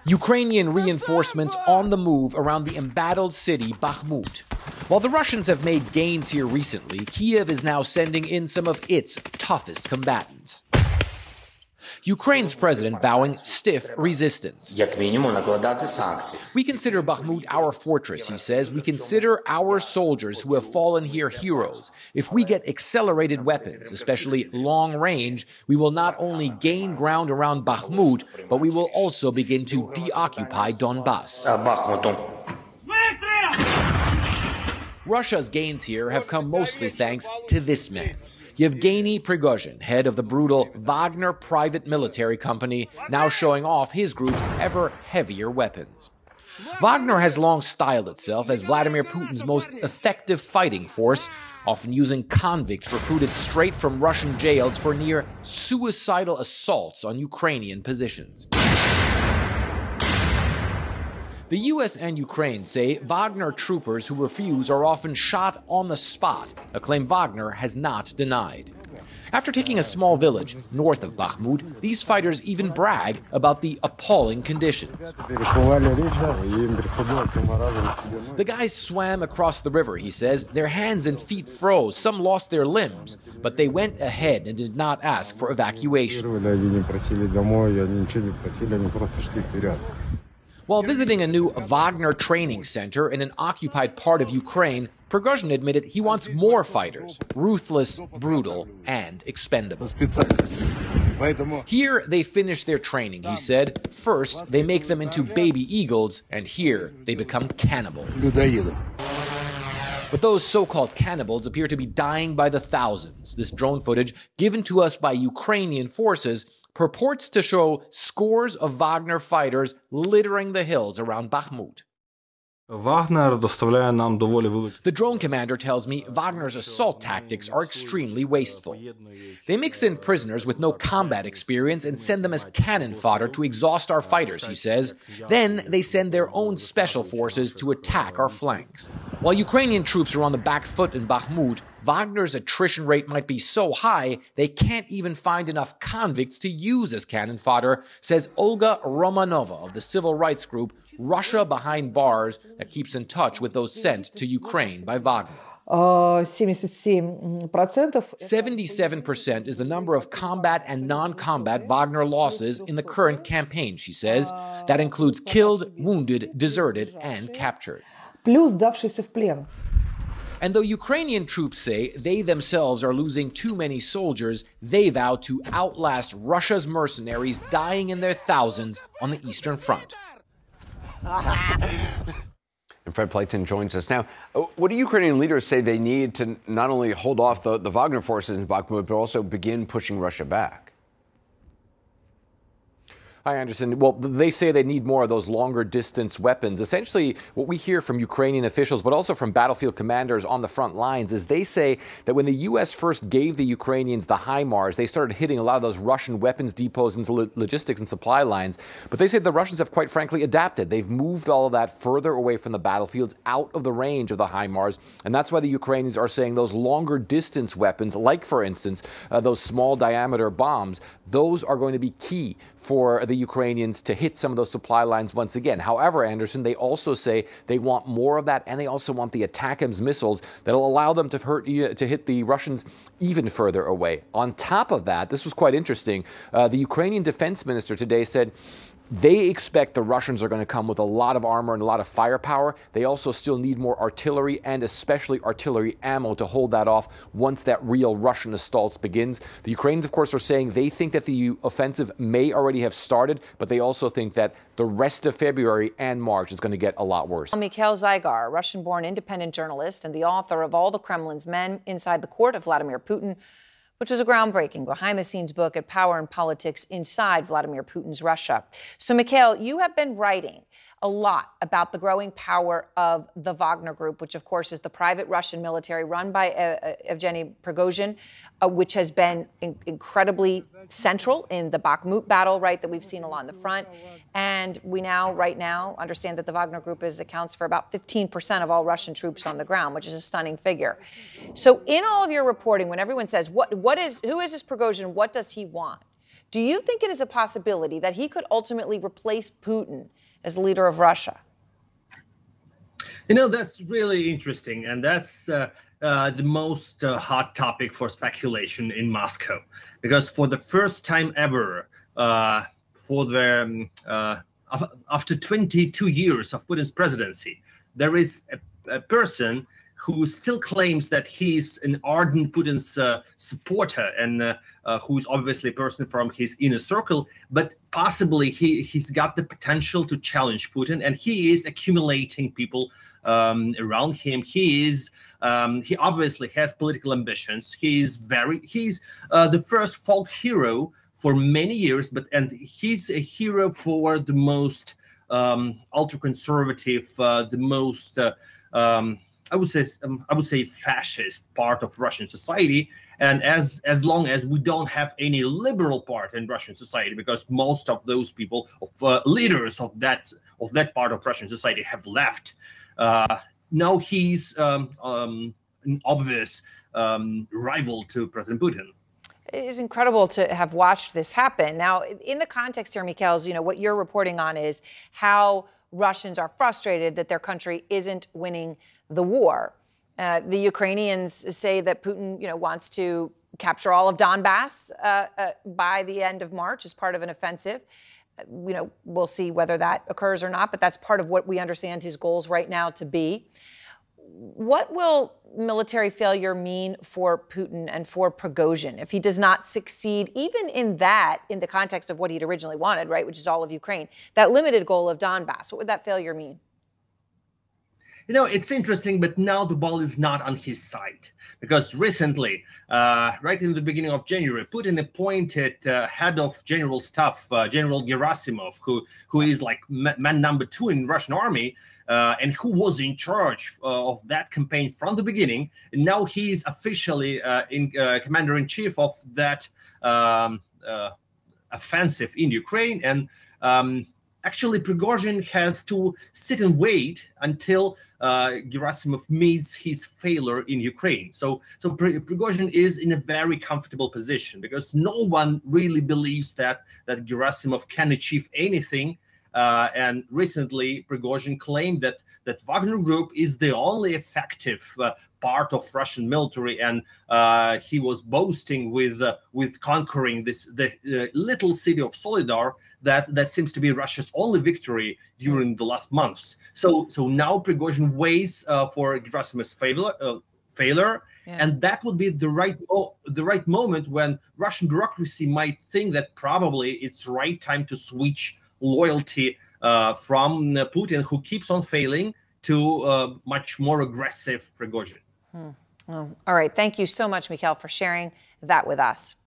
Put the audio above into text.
Ukrainian reinforcements on the move around the embattled city Bakhmut. While the Russians have made gains here recently, Kiev is now sending in some of its toughest combatants. Ukraine's president vowing stiff resistance. We consider Bakhmut our fortress, he says. We consider our soldiers who have fallen here heroes. If we get accelerated weapons, especially long range, we will not only gain ground around Bakhmut, but we will also begin to deoccupy Donbass. Russia's gains here have come mostly thanks to this man. Yevgeny Prigozhin, head of the brutal Wagner private military company, now showing off his group's ever heavier weapons. Wagner has long styled itself as Vladimir Putin's most effective fighting force, often using convicts recruited straight from Russian jails for near suicidal assaults on Ukrainian positions. The US and Ukraine say Wagner troopers who refuse are often shot on the spot, a claim Wagner has not denied. After taking a small village north of Bakhmut, these fighters even brag about the appalling conditions. The guys swam across the river, he says. Their hands and feet froze. Some lost their limbs, but they went ahead and did not ask for evacuation. While visiting a new Wagner training center in an occupied part of Ukraine, Prigozhin admitted he wants more fighters, ruthless, brutal, and expendable. Here they finish their training, he said. First, they make them into baby eagles, and here they become cannibals. But those so-called cannibals appear to be dying by the thousands. This drone footage, given to us by Ukrainian forces, purports to show scores of Wagner fighters littering the hills around Bakhmut. The drone commander tells me Wagner's assault tactics are extremely wasteful. They mix in prisoners with no combat experience and send them as cannon fodder to exhaust our fighters, he says. Then they send their own special forces to attack our flanks. While Ukrainian troops are on the back foot in Bakhmut, Wagner's attrition rate might be so high they can't even find enough convicts to use as cannon fodder, says Olga Romanova of the civil rights group Russia Behind Bars, that keeps in touch with those sent to Ukraine by Wagner. 77% is the number of combat and non-combat Wagner losses in the current campaign, she says. That includes killed, wounded, deserted, and captured. And though Ukrainian troops say they themselves are losing too many soldiers, they vow to outlast Russia's mercenaries dying in their thousands on the Eastern Front. And Fred Plankton joins us now. What do Ukrainian leaders say they need to not only hold off the Wagner forces in Bakhmut, but also begin pushing Russia back? Hi, Anderson. Well, they say they need more of those longer distance weapons. Essentially, what we hear from Ukrainian officials, but also from battlefield commanders on the front lines, is they say that when the U.S. first gave the Ukrainians the HIMARS, they started hitting a lot of those Russian weapons depots and logistics and supply lines. But they say the Russians have quite frankly adapted. They've moved all of that further away from the battlefields, out of the range of the HIMARS. And that's why the Ukrainians are saying those longer distance weapons, like, for instance, those small diameter bombs, those are going to be key for the Ukrainians to hit some of those supply lines once again. However, Anderson, they also say they want more of that, and they also want the ATACMS missiles that will allow them to hit the Russians even further away. On top of that, this was quite interesting, the Ukrainian defense minister today said they expect the Russians are going to come with a lot of armor and a lot of firepower. They also still need more artillery and especially artillery ammo to hold that off once that real Russian assault begins. The Ukrainians, of course, are saying they think that the offensive may already have started, but they also think that the rest of February and March is going to get a lot worse. Mikhail Zygar, a Russian-born independent journalist and the author of All the Kremlin's Men Inside the Court of Vladimir Putin, which was a groundbreaking behind-the-scenes book at Power and Politics Inside Vladimir Putin's Russia. So, Mikhail, you have been writing a lot about the growing power of the Wagner Group, which, of course, is the private Russian military run by Yevgeny Prigozhin, which has been incredibly central in the Bakhmut battle, right, that we've seen along the front. And we now, right now, understand that the Wagner Group accounts for about 15% of all Russian troops on the ground, which is a stunning figure. So in all of your reporting, when everyone says, who is this Prigozhin? What does he want? Do you think it is a possibility that he could ultimately replace Putin as leader of Russia? You know, that's really interesting, and that's the most hot topic for speculation in Moscow, because for the first time ever, after 22 years of Putin's presidency, there is a person who still claims that he's an ardent Putin's supporter, and who's obviously a person from his inner circle, but possibly he's got the potential to challenge Putin, and he is accumulating people around him. He obviously has political ambitions. He's the first folk hero for many years, and he's a hero for the most ultra-conservative, the most I would say fascist part of Russian society. And as long as we don't have any liberal part in Russian society, because most of those people, leaders of that part of Russian society, have left. Now he's an obvious rival to President Putin. It is incredible to have watched this happen. Now, in the context here, Mikhail, what you're reporting on is how Russians are frustrated that their country isn't winning the war. The Ukrainians say that Putin, wants to capture all of Donbass by the end of March as part of an offensive. We'll see whether that occurs or not, but that's part of what we understand his goals right now to be. What will military failure mean for Putin and for Prigozhin if he does not succeed, even in the context of what he'd originally wanted, right, which is all of Ukraine, that limited goal of Donbass? What would that failure mean? It's interesting, but now the ball is not on his side, because recently, right in the beginning of January, Putin appointed head of general staff, General Gerasimov, who is like man number 2 in Russian army, and who was in charge of that campaign from the beginning. And now he's officially commander-in-chief of that offensive in Ukraine. And actually, Prigozhin has to sit and wait until Gerasimov meets his failure in Ukraine. So Prigozhin is in a very comfortable position, because no one really believes that Gerasimov can achieve anything. And recently, Prigozhin claimed that Wagner Group is the only effective part of Russian military, and he was boasting with conquering the little city of Solidar that seems to be Russia's only victory during the last months. So now Prigozhin waits for Gerasimov's failure. Yeah. And that would be the right moment when Russian bureaucracy might think that probably it's the right time to switch loyalty from Putin, who keeps on failing, to much more aggressive Prigozhin. All right. Thank you so much, Mikhail, for sharing that with us.